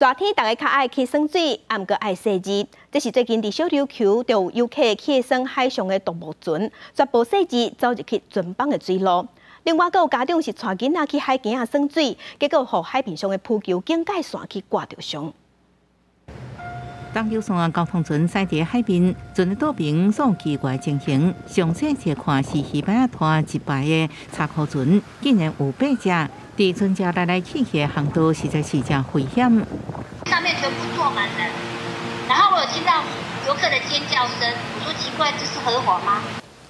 热天大家较爱去耍水，也毋过爱洗日。这是最近伫小琉球就有游客去耍海上的独木船，全部洗日走入去船帮的水路。另外，还有家长是带囡仔去海边啊耍水，结果互海面上的浮球警戒线去挂着伤。东游山交通船驶伫海边，船的岛边所奇怪情形，详细一看是鱼板拖一排的柴壳船，竟然有8只。伫船只来去去的航道实在是真危险。上面全部坐满人，然后我有听到游客的尖叫声，我说奇怪，这是合法吗？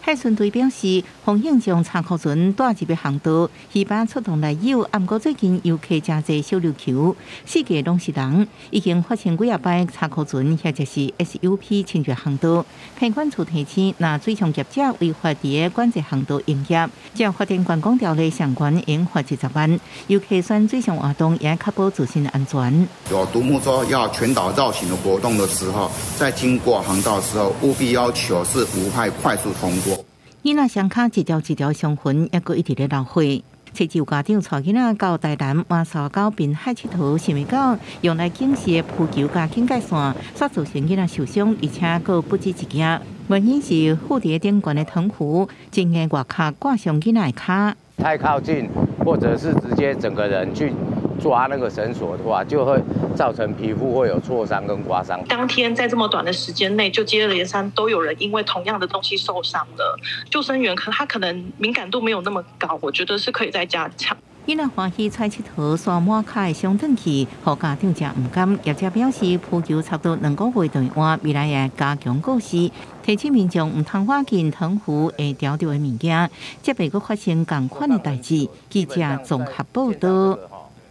海巡队表示，风影将柴壳船带入航道，鱼板出动来游。不过最近游客真侪小琉球，四界拢是人，已经发生几摆柴壳船或者是 SUP 侵越航道。偏管处提醒，若水上业者违法伫管制航道营业，照发展观光条例相关应罚10万。游客选水上活动也确保自身安全。有独木舟要全岛绕行的活动的时候，在经过航道的时候，务必要求是无害快速通过。囡仔双脚一条一条伤痕，还佫一直咧流血。七有家长带囡仔到台南马沙到滨海佚佗，想袂到用来警示的浮球加警戒线，煞造成囡仔受伤，而且佫不止一件。原因是附伫顶悬的藤壶，前个外壳挂上囡仔的脚。太靠近，或者是直接整个人去抓那个绳索的话，就会造成皮肤会有挫伤跟刮伤。当天在这么短的时间内，就接连3都有人因为同样的东西受伤了。救生员他可能敏感度没有那么高，我觉得是可以再加强。囡仔欢喜出佚佗，刷满脚的伤转去，互家长真毋甘。业者表示，浮球差不多2个月就换，未来会加强告示，提醒民众毋通挖进藤壶会钓到的物件，则袂阁发生同款的代志。记者综合报道。